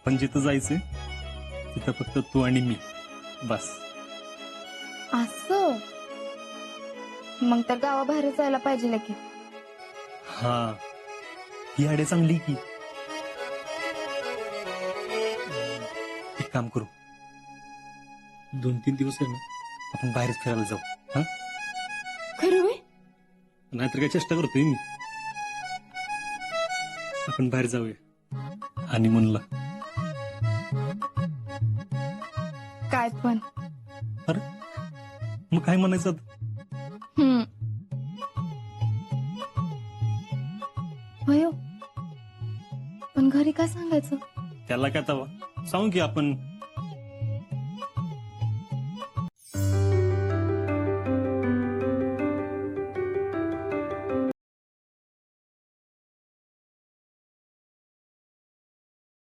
आपण जिथं जायचंय तिथं फक्त तू आणि मी, बस. असं मग तर गावाबाहेर जायला पाहिजे की. हा, ही आयडिया चांगली की. एक काम करू, 2-3 दिवस आहे ना आपण बाहेरच फिरायला जाऊ. हा, खरं व्हय? नाहीतर काय चेष्टा करतोय मी. आपण बाहेर जाऊया आणि म्हणला. काय पण. अरे मग काय म्हणायचं आता? होय हो. पण घरी काय सांगायचं? त्याला काय तवा सांगू की आपण